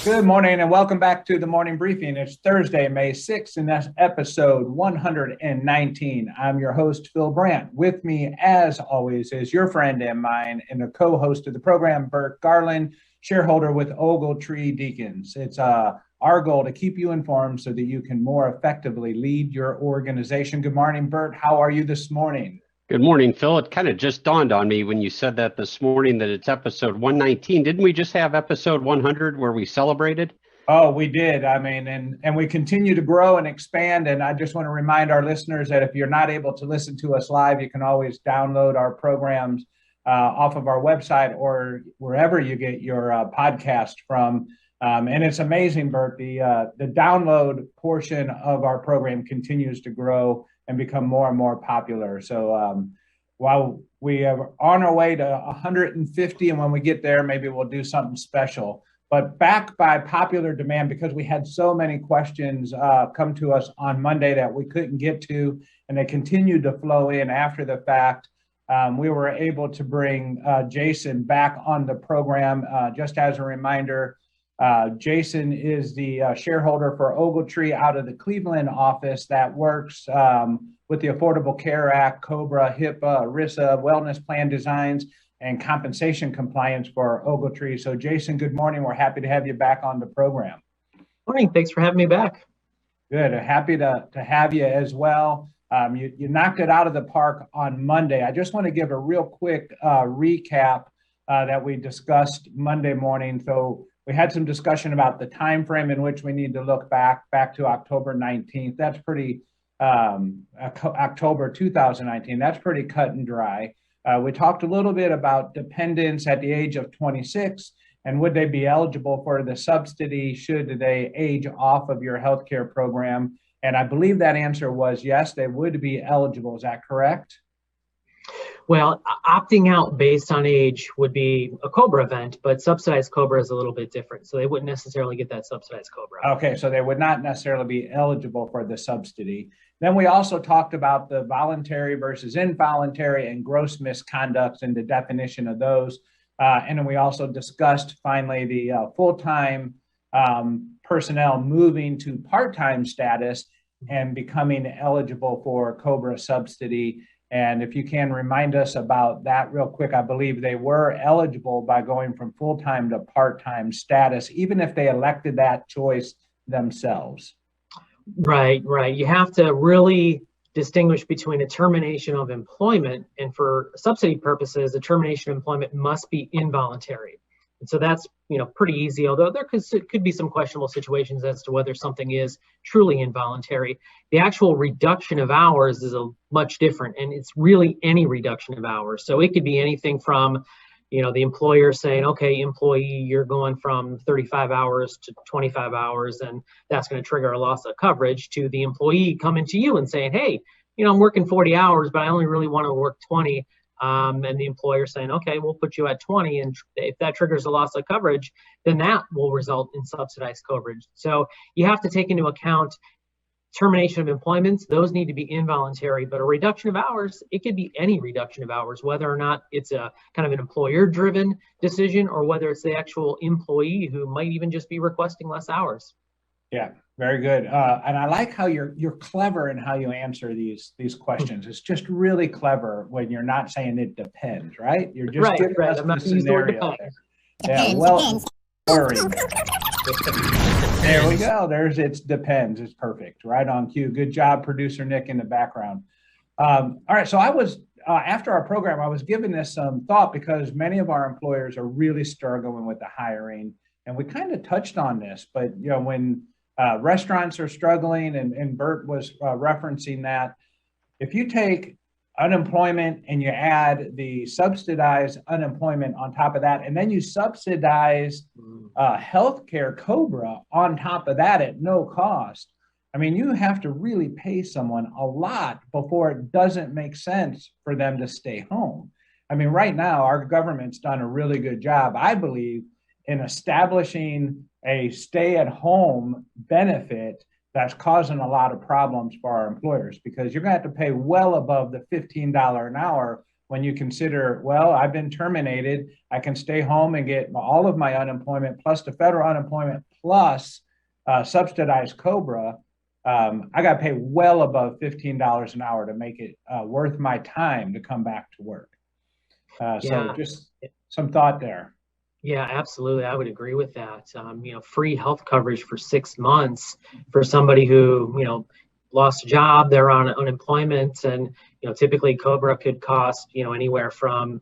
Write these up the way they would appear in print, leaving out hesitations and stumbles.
Good morning and welcome back to the morning briefing. It's Thursday, May 6th, and that's episode 119. I'm your host, Phil Brandt. With me, as always, is your friend and mine and the co-host of the program, Bert Garland, shareholder with Ogletree Deakins. It's our goal to keep you informed so that you can more effectively lead your organization. Good morning, Bert. How are you this morning? Good morning, Phil. It kind of just dawned on me when you said that this morning that it's episode 119. Didn't we just have episode 100 where we celebrated? Oh, we did. I mean, and we continue to grow and expand. And I just want to remind our listeners that if you're not able to listen to us live, you can always download our programs off of our website or wherever you get your podcast from. And it's amazing, Bert. The download portion of our program continues to grow and become more and more popular. So while we are on our way to 150, and when we get there, maybe we'll do something special. But back by popular demand, because we had so many questions come to us on Monday that we couldn't get to, and they continued to flow in after the fact, we were able to bring Jason back on the program. Just as a reminder, Jason is the shareholder for Ogletree out of the Cleveland office that works with the Affordable Care Act, COBRA, HIPAA, ERISA, wellness plan designs, and compensation compliance for Ogletree. So Jason, good morning. We're happy to have you back on the program. Morning. Thanks for having me back. Good. Happy to have you as well. You knocked it out of the park on Monday. I just want to give a real quick recap that we discussed Monday morning. So we had some discussion about the time frame in which we need to look back to October 19th. That's pretty October 2019. That's pretty cut and dry. We talked a little bit about dependents at the age of 26 and would they be eligible for the subsidy should they age off of your healthcare program. And I believe that answer was yes, they would be eligible. Is that correct? Well, opting out based on age would be a COBRA event, but subsidized COBRA is a little bit different. So they wouldn't necessarily get that subsidized COBRA. Okay, so they would not necessarily be eligible for the subsidy. Then we also talked about the voluntary versus involuntary and gross misconducts and the definition of those. And then we also discussed finally the full-time personnel moving to part-time status and becoming eligible for COBRA subsidy. And if you can remind us about that real quick, I believe they were eligible by going from full-time to part-time status, even if they elected that choice themselves. Right. You have to really distinguish between a termination of employment, and for subsidy purposes, a termination of employment must be involuntary. And so that's, pretty easy, although there could be some questionable situations as to whether something is truly involuntary. The actual reduction of hours is a much different, and it's really any reduction of hours. So it could be anything from, the employer saying, okay, employee, you're going from 35 hours to 25 hours, and that's going to trigger a loss of coverage, to the employee coming to you and saying, hey, I'm working 40 hours, but I only really want to work 20. And the employer saying, okay, we'll put you at 20. And if that triggers a loss of coverage, then that will result in subsidized coverage. So you have to take into account termination of employments. Those need to be involuntary, but a reduction of hours, it could be any reduction of hours, whether or not it's a kind of an employer driven decision or whether it's the actual employee who might even just be requesting less hours. Yeah, very good. And I like how you're clever in how you answer these questions. It's just really clever when you're not saying it depends, right? You're just giving us the scenario. Yeah, well, there we go. It depends. It's perfect. Right on cue. Good job, producer Nick in the background. All right. So I was after our program, I was giving this some thought because many of our employers are really struggling with the hiring, and we kind of touched on this. But when restaurants are struggling, and Bert was referencing that. If you take unemployment and you add the subsidized unemployment on top of that, and then you subsidize healthcare COBRA on top of that at no cost, I mean, you have to really pay someone a lot before it doesn't make sense for them to stay home. I mean, right now, our government's done a really good job, I believe, in establishing a stay-at-home benefit that's causing a lot of problems for our employers, because you're going to have to pay well above the $15 an hour when you consider, well, I've been terminated, I can stay home and get all of my unemployment plus the federal unemployment plus subsidized COBRA, I got to pay well above $15 an hour to make it worth my time to come back to work. So just some thought there. Yeah, absolutely. I would agree with that. Free health coverage for 6 months for somebody who, lost a job, they're on unemployment, and, typically COBRA could cost, anywhere from,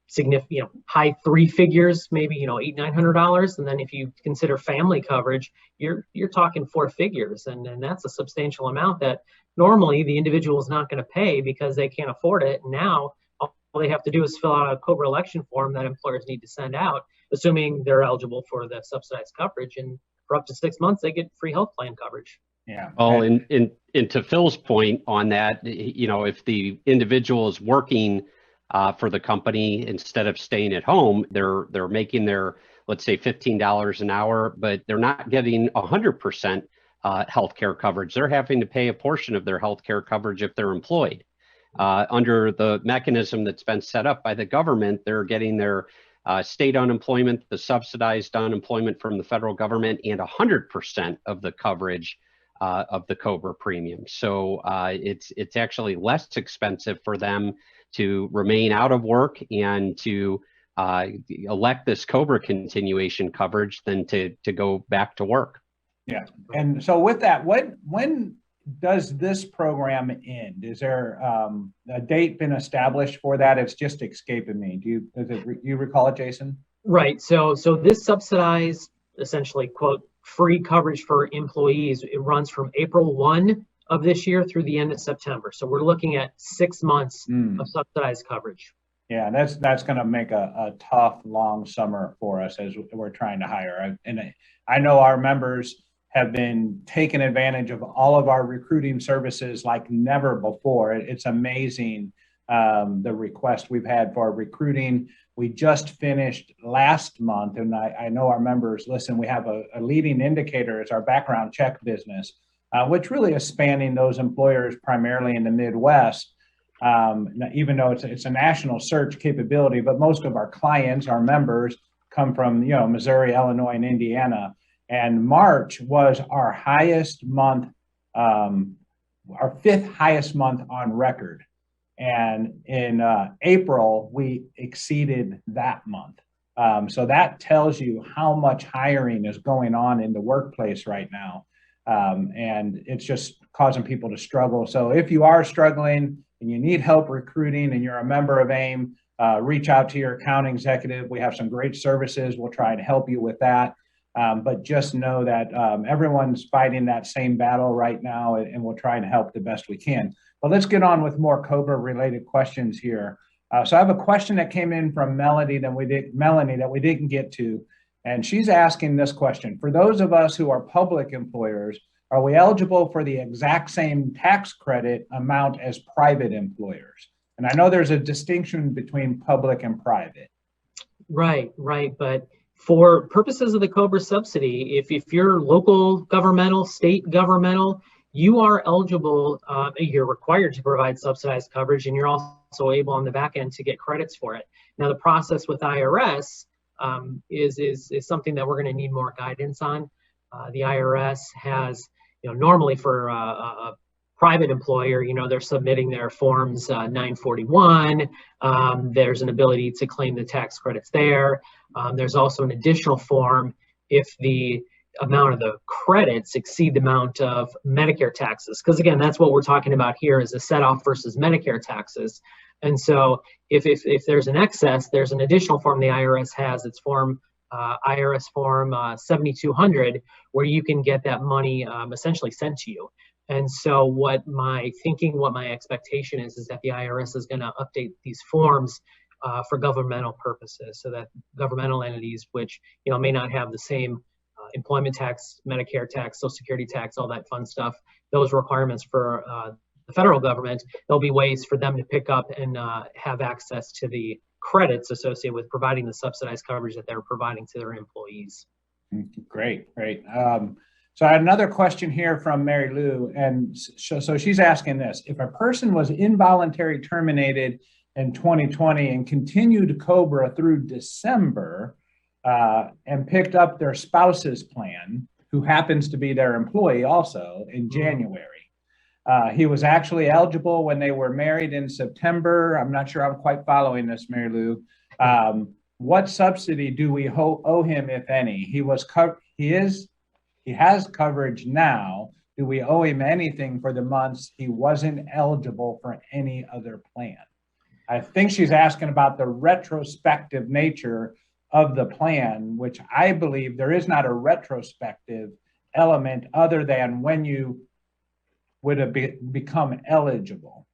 significant, high 3 figures, maybe, $800-900. And then if you consider family coverage, you're talking 4 figures. And that's a substantial amount that normally the individual is not going to pay because they can't afford it. And now all they have to do is fill out a COBRA election form that employers need to send out, assuming they're eligible for the subsidized coverage. And for up to 6 months, they get free health plan coverage. Yeah. Well, and to Phil's point on that, if the individual is working for the company instead of staying at home, they're making their, let's say, $15 an hour, but they're not getting 100% healthcare coverage. They're having to pay a portion of their healthcare coverage if they're employed. Under the mechanism that's been set up by the government, they're getting their state unemployment, the subsidized unemployment from the federal government, and 100% of the coverage of the COBRA premium. So it's actually less expensive for them to remain out of work and to elect this COBRA continuation coverage than to go back to work. Yeah. And so with that, when does this program end? Is there a date been established for that? It's just escaping me. Do you recall it, Jason? Right. So this subsidized, essentially, quote, free coverage for employees, it runs from April 1 of this year through the end of September. So we're looking at 6 months of subsidized coverage. Yeah, that's going to make a tough, long summer for us as we're trying to hire. And I know our members have been taking advantage of all of our recruiting services like never before. It's amazing the request we've had for recruiting. We just finished last month, and I know our members, listen, we have a leading indicator. It's our background check business, which really is spanning those employers primarily in the Midwest, even though it's a national search capability. But most of our clients, our members, come from Missouri, Illinois, and Indiana. And March was our highest month, our 5th highest month on record. And in April, we exceeded that month. So that tells you how much hiring is going on in the workplace right now. And it's just causing people to struggle. So if you are struggling and you need help recruiting and you're a member of AIM, reach out to your account executive. We have some great services. We'll try and help you with that. But just know that everyone's fighting that same battle right now, and we'll try and help the best we can. But let's get on with more COBRA related questions here. So I have a question that came in from Melanie that we didn't get to. And she's asking this question: for those of us who are public employers, are we eligible for the exact same tax credit amount as private employers? And I know there's a distinction between public and private. Right. But for purposes of the COBRA subsidy, if you're local governmental, state governmental, you are eligible, you're required to provide subsidized coverage, and you're also able on the back end to get credits for it. Now, the process with IRS is something that we're going to need more guidance on. The IRS has, normally for a private employer, they're submitting their forms 941. There's an ability to claim the tax credits there. There's also an additional form if the amount of the credits exceed the amount of Medicare taxes. Because again, that's what we're talking about here is a set off versus Medicare taxes. And so if there's an excess, there's an additional form the IRS has. It's IRS form 7200, where you can get that money essentially sent to you. And so what my expectation is that the IRS is going to update these forms for governmental purposes, so that governmental entities, which may not have the same employment tax, Medicare tax, Social Security tax, all that fun stuff, those requirements for the federal government, there'll be ways for them to pick up and have access to the credits associated with providing the subsidized coverage that they're providing to their employees. Great. So I had another question here from Mary Lou, and so she's asking this: if a person was involuntarily terminated in 2020 and continued COBRA through December and picked up their spouse's plan, who happens to be their employee also, in January. He was actually eligible when they were married in September. I'm not sure I'm quite following this, Mary Lou. What subsidy do we owe him, if any? He has coverage now. Do we owe him anything for the months he wasn't eligible for any other plan? I think she's asking about the retrospective nature of the plan, which I believe there is not a retrospective element other than when you would have become eligible.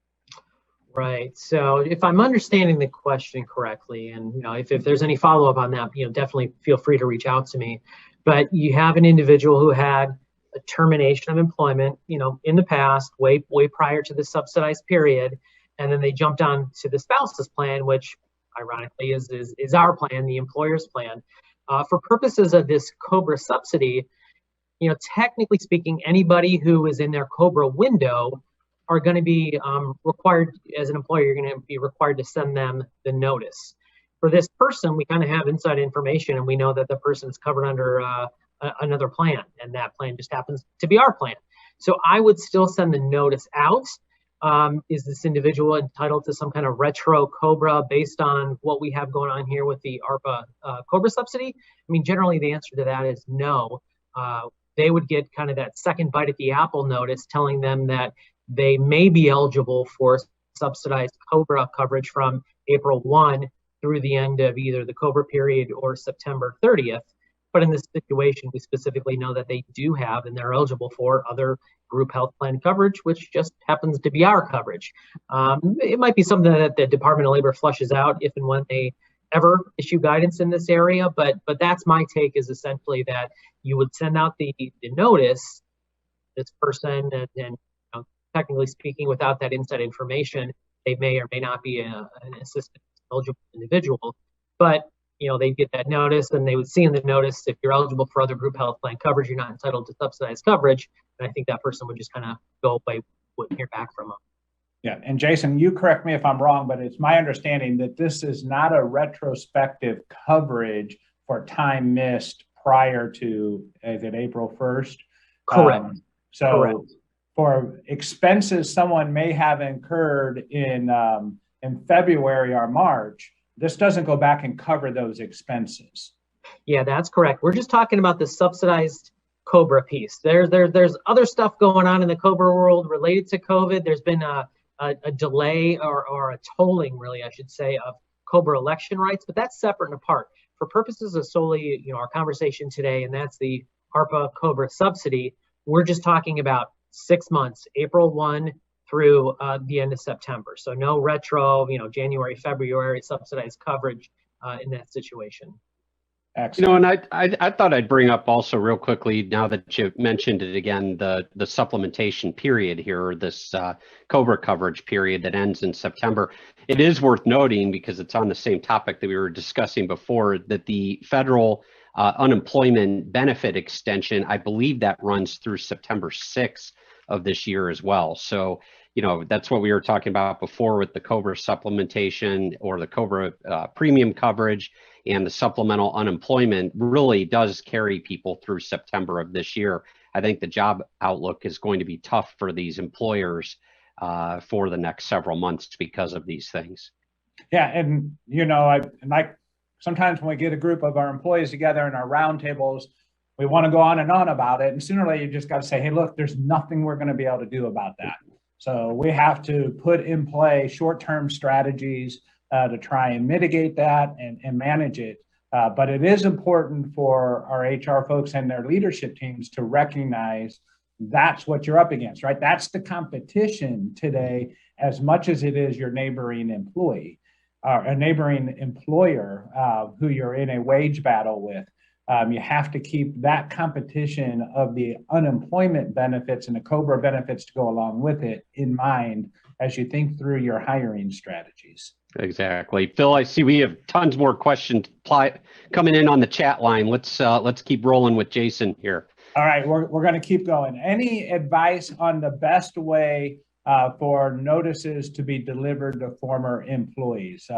Right. So if I'm understanding the question correctly, and if there's any follow-up on that, definitely feel free to reach out to me. But you have an individual who had a termination of employment, in the past, way prior to the subsidized period, and then they jumped on to the spouse's plan, which ironically is our plan, the employer's plan. For purposes of this COBRA subsidy, technically speaking, anybody who is in their COBRA window are going to be required, as an employer, you're going to be required to send them the notice. For this person, we kind of have inside information, and we know that the person is covered under another plan, and that plan just happens to be our plan. So I would still send the notice out. Is this individual entitled to some kind of retro COBRA based on what we have going on here with the ARPA COBRA subsidy? I mean, generally the answer to that is no. They would get kind of that second bite at the apple notice telling them that they may be eligible for subsidized COBRA coverage from April 1 through the end of either the COBRA period or September 30th. But in this situation, we specifically know that they do have and they're eligible for other group health plan coverage, which just happens to be our coverage. It might be something that the Department of Labor flushes out if and when they ever issue guidance in this area. But that's my take, is essentially that you would send out the notice, this person, and technically speaking, without that inside information, they may or may not be an assisted eligible individual. But they'd get that notice, and they would see in the notice, if you're eligible for other group health plan coverage, you're not entitled to subsidized coverage. And I think that person would just kind of go away, wouldn't hear back from them. Yeah, and Jason, you correct me if I'm wrong, but it's my understanding that this is not a retrospective coverage for time missed prior to, is it April 1st? Correct. Correct. For expenses someone may have incurred in February or March, this doesn't go back and cover those expenses. Yeah, that's correct. We're just talking about the subsidized COBRA piece. There's other stuff going on in the COBRA world related to COVID. There's been a delay or a tolling, really, I should say, of COBRA election rights, but that's separate and apart. For purposes of solely, our conversation today, and that's the ARPA COBRA subsidy, we're just talking about 6 months, April 1 through the end of September. So no retro, January, February subsidized coverage in that situation. Excellent. And I thought I'd bring up also real quickly, now that you mentioned it again, the supplementation period here, this COBRA coverage period that ends in September. It is worth noting, because it's on the same topic that we were discussing before, that the federal unemployment benefit extension, I believe that runs through September 6th of this year as well. So, that's what we were talking about before with the COBRA supplementation or the COBRA premium coverage, and the supplemental unemployment really does carry people through September of this year. I think the job outlook is going to be tough for these employers for the next several months because of these things. Yeah, and like sometimes when we get a group of our employees together in our roundtables, we want to go on and on about it, and sooner or later you just got to say, hey, look, there's nothing we're going to be able to do about that. So we have to put in play short-term strategies to try and mitigate that and manage it. But it is important for our HR folks and their leadership teams to recognize that's what you're up against, right? That's the competition today, as much as it is your neighboring employee, a neighboring employer who you're in a wage battle with. You have to keep that competition of the unemployment benefits and the COBRA benefits to go along with it in mind as you think through your hiring strategies. Exactly. Phil, I see we have tons more questions coming in on the chat line. Let's keep rolling with Jason here. All right, we're going to keep going. Any advice on the best way for notices to be delivered to former employees?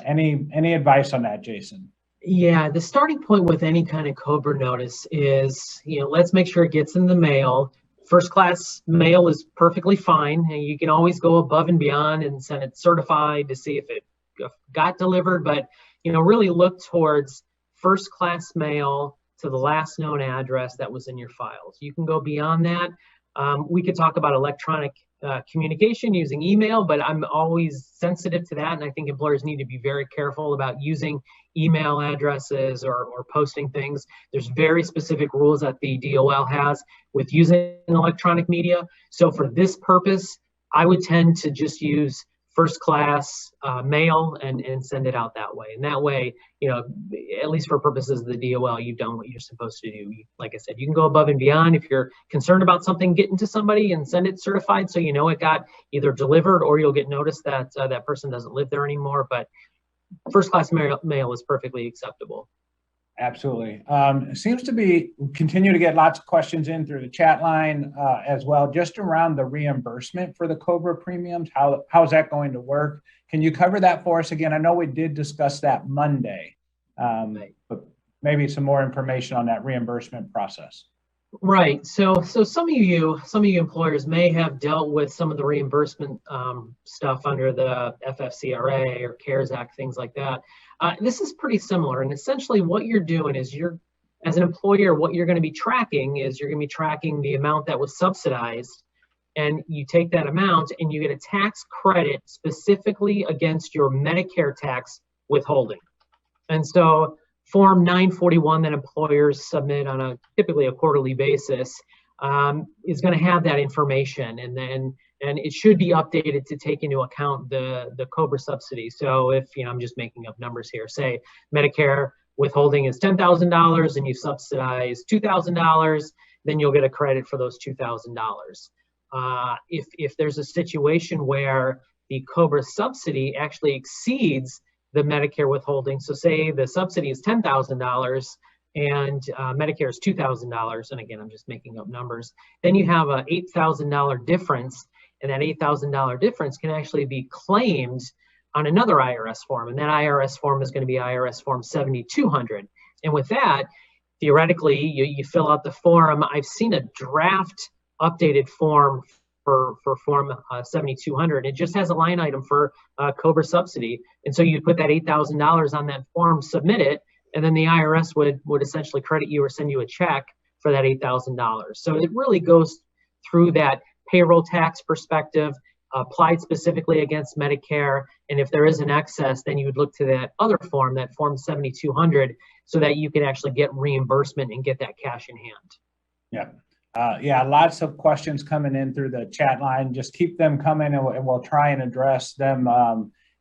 Any advice on that, Jason? Yeah, the starting point with any kind of COBRA notice is, let's make sure it gets in the mail. First class mail is perfectly fine, and you can always go above and beyond and send it certified to see if it got delivered. But, really look towards first class mail to the last known address that was in your files. You can go beyond that. We could talk about electronic communication using email, but I'm always sensitive to that. And I think employers need to be very careful about using email addresses or posting things. There's very specific rules that the DOL has with using electronic media. So for this purpose, I would tend to just use first class mail and send it out that way. And that way, at least for purposes of the DOL, you've done what you're supposed to do. Like I said, you can go above and beyond if you're concerned about something getting to somebody and send it certified so it got either delivered or you'll get notice that that person doesn't live there anymore. But first class mail is perfectly acceptable. Absolutely. It seems to be continue to get lots of questions in through the chat line as well, just around the reimbursement for the COBRA premiums. How's that going to work? Can you cover that for us again? I know we did discuss that Monday, but maybe some more information on that reimbursement process. Right. So some of you employers may have dealt with some of the reimbursement stuff under the FFCRA or CARES Act, things like that. This is pretty similar. And essentially what you're doing is as an employer, what you're going to be tracking is you're going to be tracking the amount that was subsidized. And you take that amount and you get a tax credit specifically against your Medicare tax withholding. And so Form 941 that employers submit on typically a quarterly basis is going to have that information, and it should be updated to take into account the COBRA subsidy. So if I'm just making up numbers here, say Medicare withholding is $10,000 and you subsidize $2,000, then you'll get a credit for those $2,000. If there's a situation where the COBRA subsidy actually exceeds the Medicare withholding. So say the subsidy is $10,000 and Medicare is $2,000. And again, I'm just making up numbers. Then you have a $8,000 difference, and that $8,000 difference can actually be claimed on another IRS form. And that IRS form is going to be IRS form 7200. And with that, theoretically, you fill out the form. I've seen a draft updated form for form 7200. It just has a line item for COBRA subsidy. And so you put that $8,000 on that form, submit it, and then the IRS would essentially credit you or send you a check for that $8,000. So it really goes through that payroll tax perspective, applied specifically against Medicare. And if there is an excess, then you would look to that other form, that form 7200, so that you can actually get reimbursement and get that cash in hand. Yeah. Lots of questions coming in through the chat line. Just keep them coming, and we'll try and address them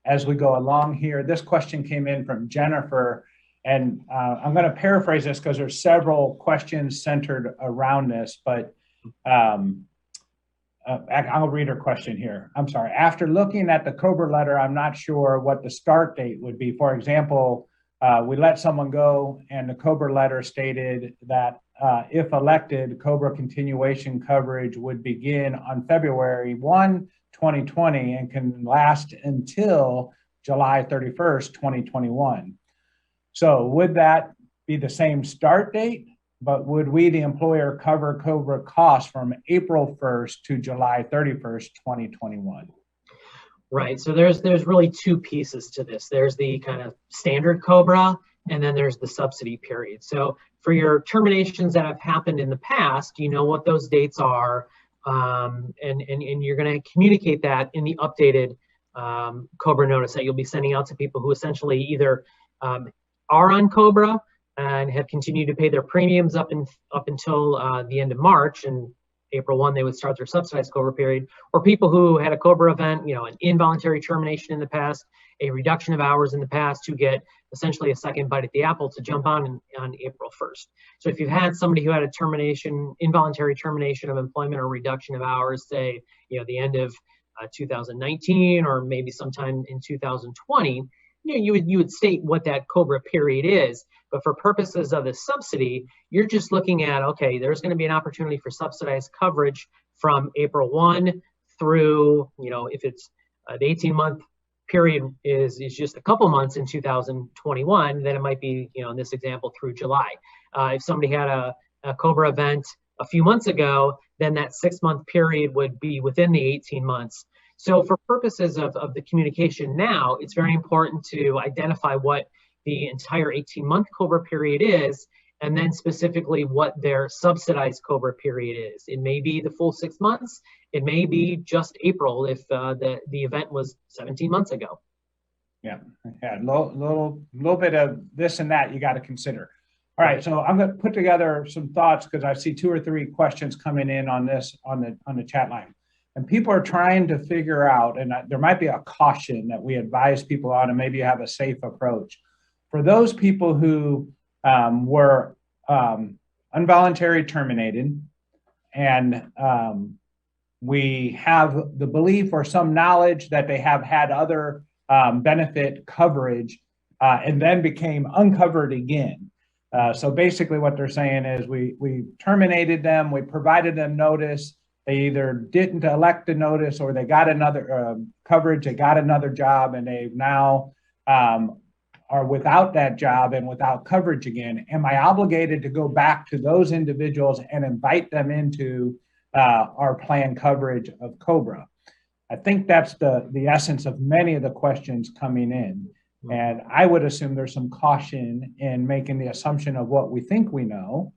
as we go along here. This question came in from Jennifer, and I'm going to paraphrase this because there's several questions centered around this, but I'll read her question here. I'm sorry. After looking at the COBRA letter, I'm not sure what the start date would be. For example, we let someone go, and the COBRA letter stated that if elected, COBRA continuation coverage would begin on February 1, 2020 and can last until July 31st, 2021. So would that be the same start date, but would we, the employer, cover COBRA costs from April 1st to July 31st, 2021? Right, so there's really two pieces to this. There's the kind of standard COBRA, and then there's the subsidy period. So for your terminations that have happened in the past, you know what those dates are, and you're going to communicate that in the updated COBRA notice that you'll be sending out to people who essentially either are on COBRA and have continued to pay their premiums up until the end of March, and April 1 they would start their subsidized COBRA period, or people who had a COBRA event, an involuntary termination in the past, a reduction of hours in the past, who get essentially a second bite at the apple to jump on April 1st. So if you've had somebody who had a involuntary termination of employment or reduction of hours, say, the end of 2019 or maybe sometime in 2020, you would state what that COBRA period is. But for purposes of the subsidy, you're just looking at, okay, there's going to be an opportunity for subsidized coverage from April 1 through, if it's the 18-month period is just a couple months in 2021, then it might be, in this example, through July. If somebody had a COBRA event a few months ago, then that 6-month period would be within the 18 months. So for purposes of the communication now, it's very important to identify what the entire 18-month COBRA period is, and then specifically what their subsidized COBRA period is. It may be the full 6 months. It may be just April if the event was 17 months ago. Yeah, little bit of this and that you got to consider. All right, so I'm going to put together some thoughts because I see 2 or 3 questions coming in on this on the chat line, and people are trying to figure out, and there might be a caution that we advise people on, and maybe you have a safe approach for those people who were involuntary terminated, and we have the belief or some knowledge that they have had other benefit coverage and then became uncovered again. So basically what they're saying is we terminated them, we provided them notice, they either didn't elect the notice or they got another coverage, they got another job, and they now are without that job and without coverage again. Am I obligated to go back to those individuals and invite them into our plan coverage of COBRA? I think that's the essence of many of the questions coming in. And I would assume there's some caution in making the assumption of what we think we know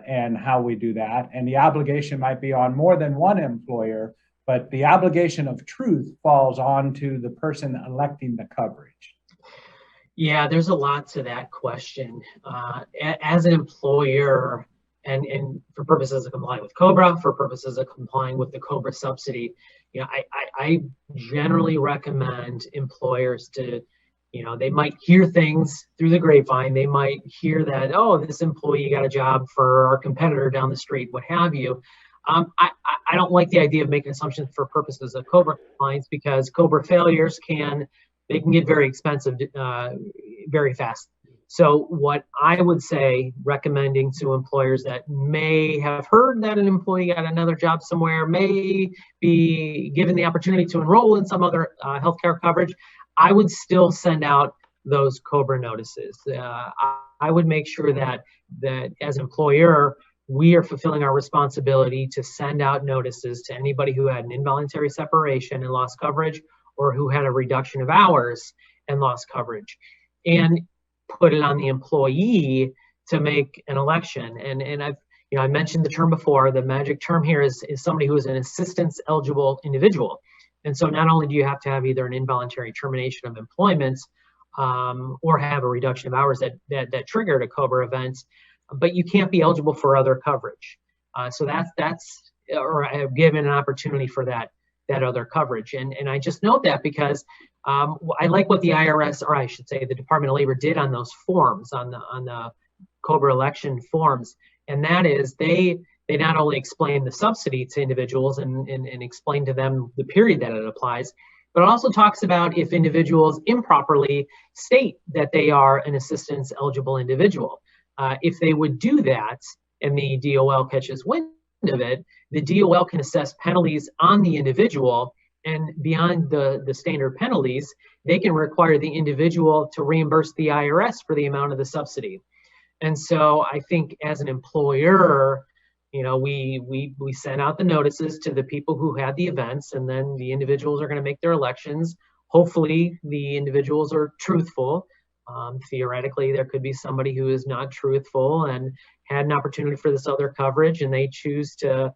and how we do that. And the obligation might be on more than one employer, but the obligation of truth falls on to the person electing the coverage. Yeah, there's a lot to that question. As an employer, and for purposes of complying with COBRA, for purposes of complying with the COBRA subsidy, I generally recommend employers to, they might hear things through the grapevine. They might hear that, oh, this employee got a job for our competitor down the street, what have you. I don't like the idea of making assumptions for purposes of COBRA compliance, because COBRA failures can get very expensive very fast. So what I would say, recommending to employers that may have heard that an employee got another job somewhere, may be given the opportunity to enroll in some other healthcare coverage, I would still send out those COBRA notices. I would make sure that as an employer, we are fulfilling our responsibility to send out notices to anybody who had an involuntary separation and lost coverage, or who had a reduction of hours and lost coverage, and put it on the employee to make an election. And I mentioned the term before. The magic term here is somebody who is an assistance eligible individual. And so not only do you have to have either an involuntary termination of employment or have a reduction of hours that triggered a COBRA event, but you can't be eligible for other coverage. So that's or have given an opportunity for that other coverage. And I just note that because I like what the IRS, or I should say the Department of Labor, did on those forms, on the COBRA election forms. And that is they not only explain the subsidy to individuals and explain to them the period that it applies, but it also talks about if individuals improperly state that they are an assistance eligible individual. If they would do that and the DOL catches wind of it, the DOL can assess penalties on the individual, and beyond the standard penalties, they can require the individual to reimburse the IRS for the amount of the subsidy. And so I think as an employer, we send out the notices to the people who had the events, and then the individuals are going to make their elections. Hopefully the individuals are truthful. Theoretically, there could be somebody who is not truthful and had an opportunity for this other coverage, and they choose to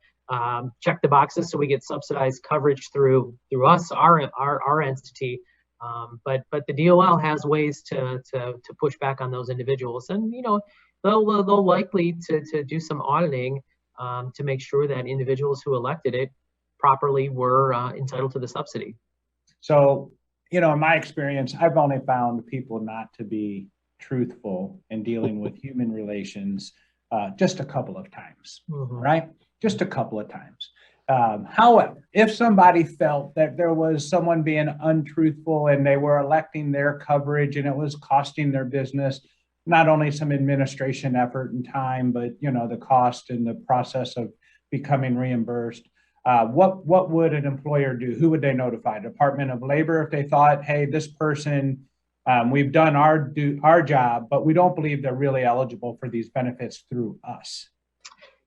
check the boxes so we get subsidized coverage through us, our entity. But the DOL has ways to push back on those individuals, and they'll likely to do some auditing to make sure that individuals who elected it properly were entitled to the subsidy. So, in my experience, I've only found people not to be truthful in dealing with human relations just a couple of times, right? Just a couple of times. However, if somebody felt that there was someone being untruthful and they were electing their coverage and it was costing their business not only some administration effort and time, but the cost and the process of becoming reimbursed, what would an employer do? Who would they notify? Department of Labor if they thought, hey, this person, we've done our job, but we don't believe they're really eligible for these benefits through us?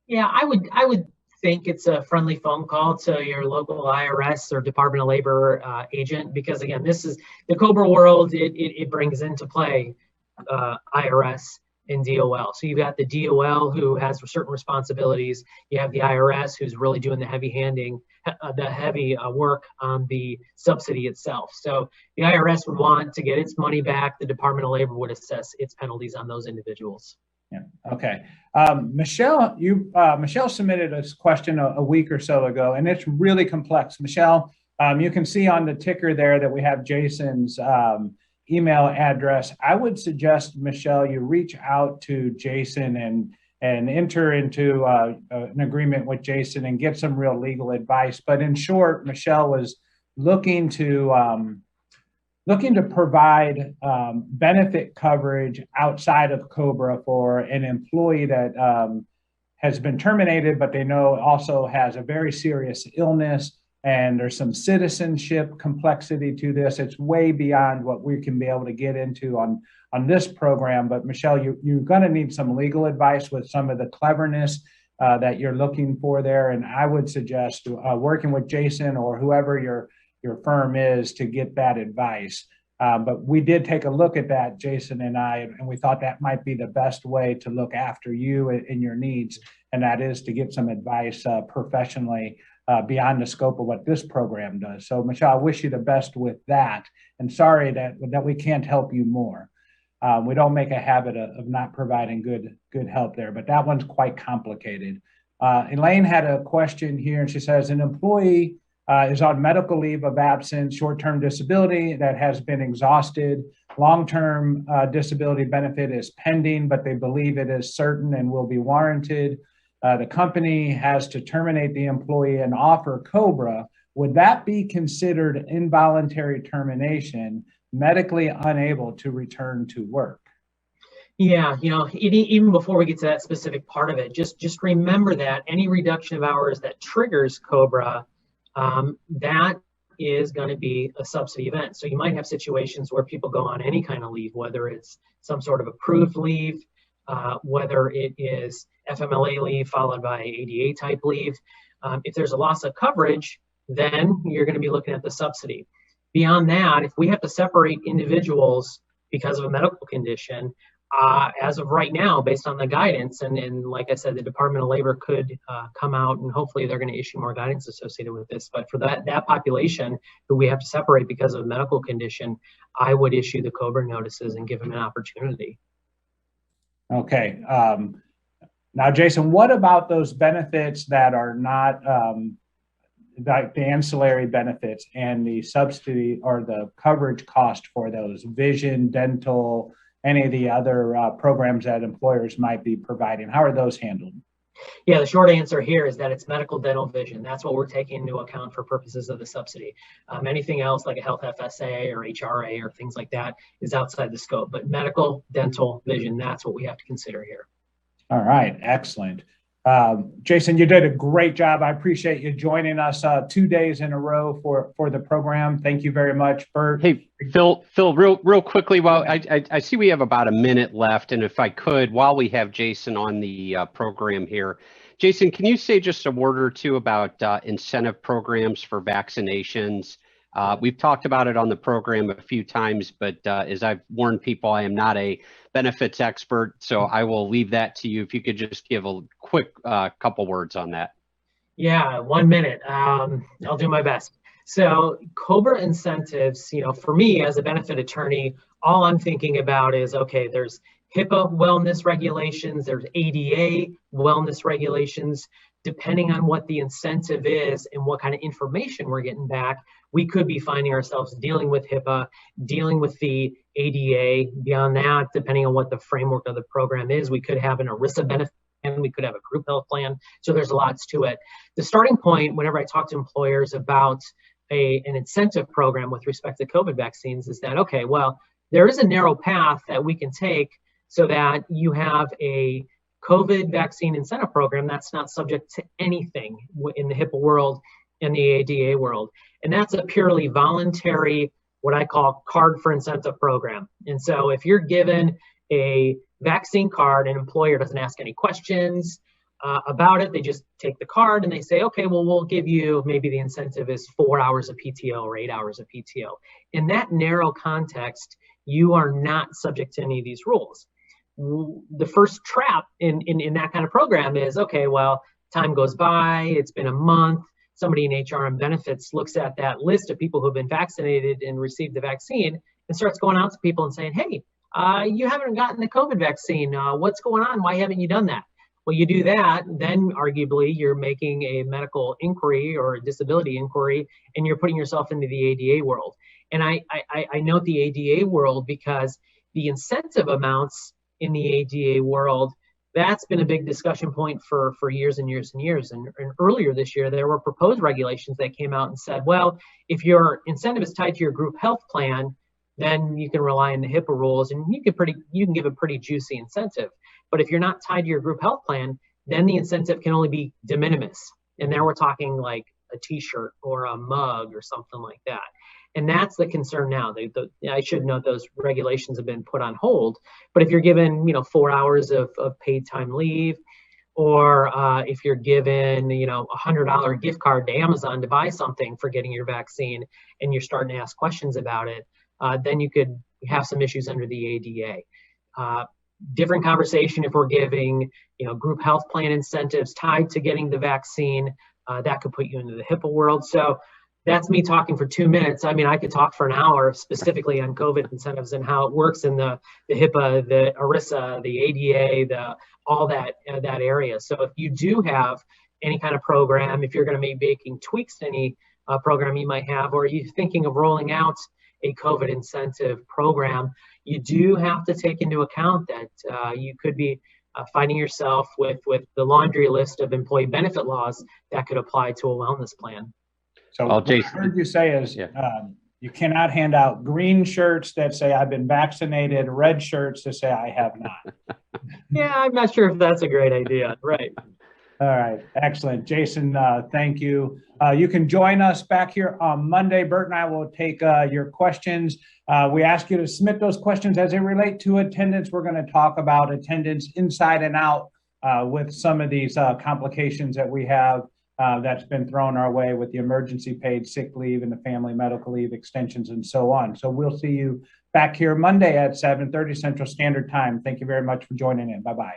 Yeah, I would think it's a friendly phone call to your local IRS or Department of Labor agent, because again, this is the COBRA world. It brings into play IRS and DOL. So you've got the DOL who has certain responsibilities. You have the IRS who's really doing the heavy work on the subsidy itself. So the IRS would want to get its money back. The Department of Labor would assess its penalties on those individuals. Yeah. Okay. Michelle, Michelle submitted a question a week or so ago, and it's really complex. Michelle, you can see on the ticker there that we have Jason's email address. I would suggest, Michelle, you reach out to Jason and enter into an agreement with Jason and get some real legal advice. But in short, Michelle was looking to provide benefit coverage outside of COBRA for an employee that has been terminated, but they know also has a very serious illness, and there's some citizenship complexity to this. It's way beyond what we can be able to get into on this program. But Michelle, you're going to need some legal advice with some of the cleverness that you're looking for there. And I would suggest working with Jason or whoever your firm is to get that advice. But we did take a look at that, Jason and I, and we thought that might be the best way to look after you and your needs. And that is to get some advice professionally beyond the scope of what this program does. So Michelle, I wish you the best with that. And sorry that we can't help you more. We don't make a habit of not providing good help there, but that one's quite complicated. Elaine had a question here, and she says, an employee is on medical leave of absence, short-term disability that has been exhausted. Long-term disability benefit is pending, but they believe it is certain and will be warranted. The company has to terminate the employee and offer COBRA. Would that be considered involuntary termination, medically unable to return to work? Yeah, even before we get to that specific part of it, just remember that any reduction of hours that triggers COBRA, that is going to be a subsidy event. So you might have situations where people go on any kind of leave, whether it's some sort of approved leave, whether it is FMLA leave followed by ADA type leave. If there's a loss of coverage, then you're going to be looking at the subsidy. Beyond that, if we have to separate individuals because of a medical condition, as of right now, based on the guidance, and like I said, the Department of Labor could come out and hopefully they're going to issue more guidance associated with this. But for that population who we have to separate because of a medical condition, I would issue the COBRA notices and give them an opportunity. Okay. Now, Jason, what about those benefits that are not like the ancillary benefits and the subsidy or the coverage cost for those, vision, dental, any of the other programs that employers might be providing? How are those handled? Yeah, the short answer here is that it's medical, dental, vision. That's what we're taking into account for purposes of the subsidy. Anything else like a health FSA or HRA or things like that is outside the scope. But medical, dental, vision, that's what we have to consider here. All right, excellent. Jason, you did a great job. I appreciate you joining us 2 days in a row for the program. Thank you very much, Bert. Hey, Phil, real quickly, while I see we have about a minute left, and if I could, while we have Jason on the program here, Jason, can you say just a word or two about incentive programs for vaccinations? We've talked about it on the program a few times, but as I've warned people, I am not a benefits expert, so I will leave that to you. If you could just give a quick couple words on that. Yeah, 1 minute. I'll do my best. So COBRA incentives, for me as a benefit attorney, all I'm thinking about is, okay, there's HIPAA wellness regulations, there's ADA wellness regulations. Depending on what the incentive is and what kind of information we're getting back, we could be finding ourselves dealing with HIPAA, dealing with the ADA. Beyond that, depending on what the framework of the program is, we could have an ERISA benefit, and we could have a group health plan. So there's lots to it. The starting point, whenever I talk to employers about an incentive program with respect to COVID vaccines, is that, okay, well, there is a narrow path that we can take so that you have a COVID vaccine incentive program, that's not subject to anything in the HIPAA world and the ADA world. And that's a purely voluntary, what I call card for incentive program. And so if you're given a vaccine card, an employer doesn't ask any questions about it. They just take the card and they say, okay, well, we'll give you, maybe the incentive is 4 hours of PTO or 8 hours of PTO. In that narrow context, you are not subject to any of these rules. The first trap in that kind of program is, okay, well, time goes by, it's been a month, somebody in HR and benefits looks at that list of people who've been vaccinated and received the vaccine and starts going out to people and saying, hey, you haven't gotten the COVID vaccine. What's going on? Why haven't you done that? Well, you do that, then arguably you're making a medical inquiry or a disability inquiry, and you're putting yourself into the ADA world. And I note the ADA world because the incentive amounts in the ADA world, that's been a big discussion point for years and years and years. And earlier this year, there were proposed regulations that came out and said, well, if your incentive is tied to your group health plan, then you can rely on the HIPAA rules and you can give a pretty juicy incentive. But if you're not tied to your group health plan, then the incentive can only be de minimis. And now we're talking like a t-shirt or a mug or something like that. And that's the concern now. I should note those regulations have been put on hold. But if you're given, 4 hours of paid time leave, or if you're given, $100 gift card to Amazon to buy something for getting your vaccine, and you're starting to ask questions about it, then you could have some issues under the ADA. Different conversation if we're giving, group health plan incentives tied to getting the vaccine, that could put you into the HIPAA world. So that's me talking for 2 minutes. I mean, I could talk for an hour specifically on COVID incentives and how it works in the HIPAA, the ERISA, the ADA, all that area. So if you do have any kind of program, if you're going to be making tweaks to any program you might have, or you're thinking of rolling out a COVID incentive program, you do have to take into account that you could be finding yourself with the laundry list of employee benefit laws that could apply to a wellness plan. So what I heard you say is you cannot hand out green shirts that say I've been vaccinated, red shirts that say I have not. Yeah, I'm not sure if that's a great idea. Right. All right. Excellent. Jason, thank you. You can join us back here on Monday. Bert and I will take your questions. We ask you to submit those questions as they relate to attendance. We're going to talk about attendance inside and out with some of these complications that we have that's been thrown our way with the emergency paid sick leave and the family medical leave extensions and so on. So we'll see you back here Monday at 7:30 Central Standard Time. Thank you very much for joining in. Bye-bye.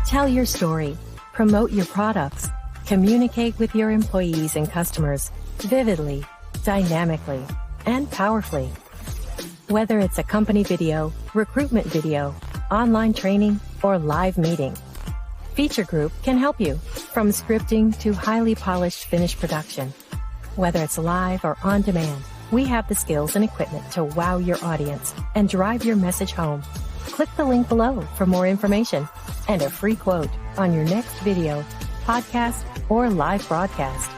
Tell your story, promote your products, communicate with your employees and customers vividly, dynamically, and powerfully. Whether it's a company video, recruitment video, online training, or live meeting, Feature Group can help you, from scripting to highly polished finished production. Whether it's live or on demand, we have the skills and equipment to wow your audience and drive your message home. Click the link below for more information and a free quote on your next video, podcast, or live broadcast.